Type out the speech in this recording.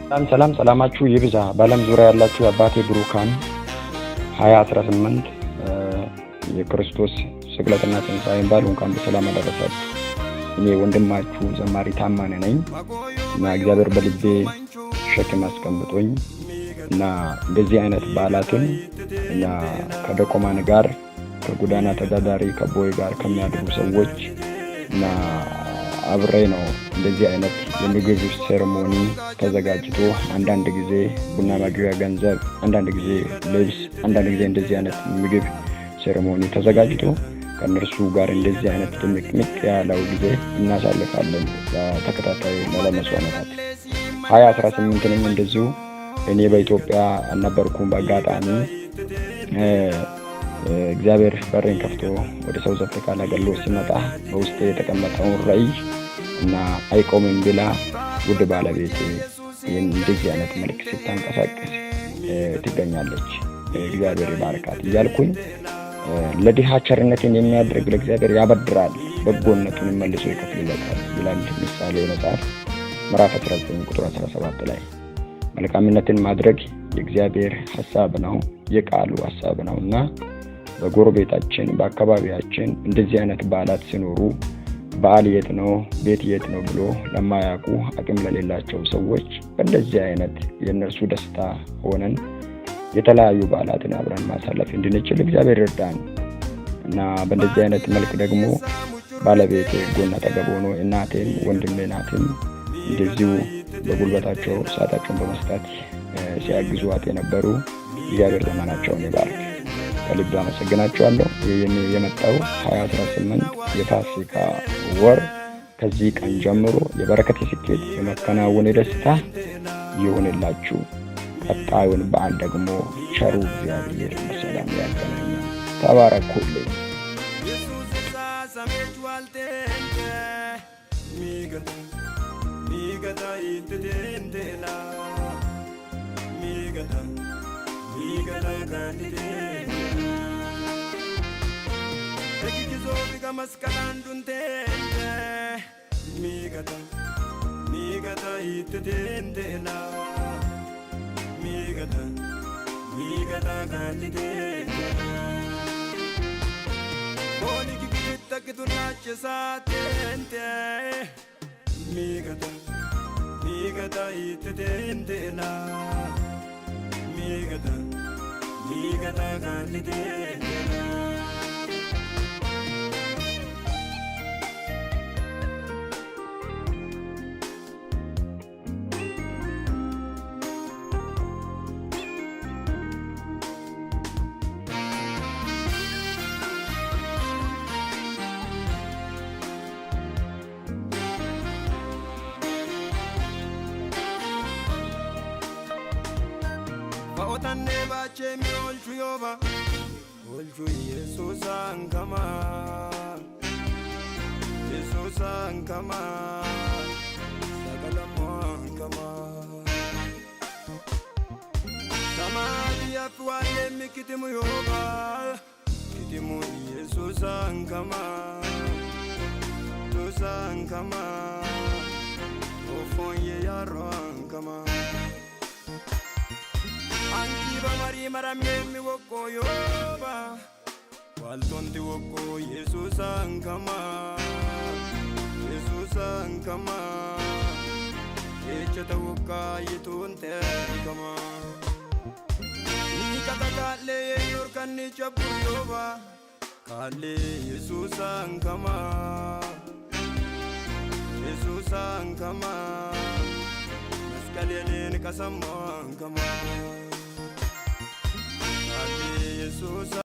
ሰላም ሰላማችሁ ይብዛ። በዓለም ዙሪያ ያላችሁ የአባቴ ብሩካን 2018 የክርስቶስ ስቅለትና ትንሣኤን በዓል እንኳን በሰላም አደረሳችሁ። እኔ ወንድማችሁ ዘማሪ ታማኝ ነኝ እና እግዚአብሔር በልቤ ሸክም አስቀምጦኝ እና እንደዚህ አይነት በዓላትን እና ከደቆማን ጋር ከጎዳና ተዳዳሪ ከቦይ ጋር ከሚያድሩ ሰዎች እና አብሬ ነው እንደዚህ አይነት የምግብ ሴሬሞኒ ተዘጋጅቶ አንዳንድ ጊዜ ቡና ማግቢያ ገንዘብ፣ አንዳንድ ጊዜ ልብስ፣ አንዳንድ ጊዜ እንደዚህ አይነት ምግብ ሴሬሞኒ ተዘጋጅቶ ከነርሱ ጋር እንደዚህ አይነት ድምቅምቅ ያለው ጊዜ እናሳልፋለን። ተከታታይ ለለመሱ ዓመታት 2018ንም እንደዚሁ እኔ በኢትዮጵያ አልነበርኩም። በአጋጣሚ እግዚአብሔር በሬን ከፍቶ ወደ ሳውዝ አፍሪካ ለአገልግሎት ሲመጣ በውስጤ የተቀመጠውን ራዕይ እና አይቆምም ብላ ውድ ባለቤቴ እንደዚህ አይነት መልክ ስታንቀሳቀስ ትገኛለች። እግዚአብሔር ይባርካት እያልኩኝ ለድሃ ቸርነትን የሚያደርግ ለእግዚአብሔር ያበድራል፣ በጎነቱን መልሶ ይከፍልለታል ይላል ምሳሌ መጽሐፍ ምዕራፍ 19 ቁጥር 17 ላይ። መልካምነትን ማድረግ የእግዚአብሔር ሐሳብ ነው፣ የቃሉ ሐሳብ ነውና በጎረቤታችን በአካባቢያችን እንደዚህ አይነት በዓላት ሲኖሩ በዓል የት ነው ቤት የት ነው ብሎ ለማያውቁ አቅም ለሌላቸው ሰዎች በእንደዚህ አይነት የእነርሱ ደስታ ሆነን የተለያዩ በዓላትን አብረን ማሳለፍ እንድንችል እግዚአብሔር ይርዳን እና በእንደዚህ አይነት መልክ ደግሞ ባለቤቴ ጎን አጠገብ ሆኖ እናቴም ወንድሜ ናትም እንደዚሁ በጉልበታቸው ሰዓታቸውን በመስጠት ሲያግዙዋት የነበሩ እግዚአብሔር ዘመናቸውን ይባርክ። ከልብ አመሰግናቸዋለሁ። የመጣው 2018 የፋሲካ ወር ከዚህ ቀን ጀምሮ የበረከት የስኬት የመከናወን የደስታ ይሁንላችሁ። ቀጣዩን በዓል ደግሞ ቸሩ እግዚአብሔር በሰላም ያገናኘን። ተባረኩልኝ። Maskalan duntente migata itende la migata galide boni kibita kitunache satente migata itende la migata galide Otanne bache mi olchu yoba olchu Jesus ankama sagalamu ankama samadi afwale mikitimu yoba kitimu Jesus ankama ofonye yaro ankama Ankiba mari marame mi woko yoba Waltonti woko Jesus ankama Echata woka yitunte kama Nikata kale yorkan ni chapu yoba Kale Jesus ankama Maskalianin kasama ankama Jesus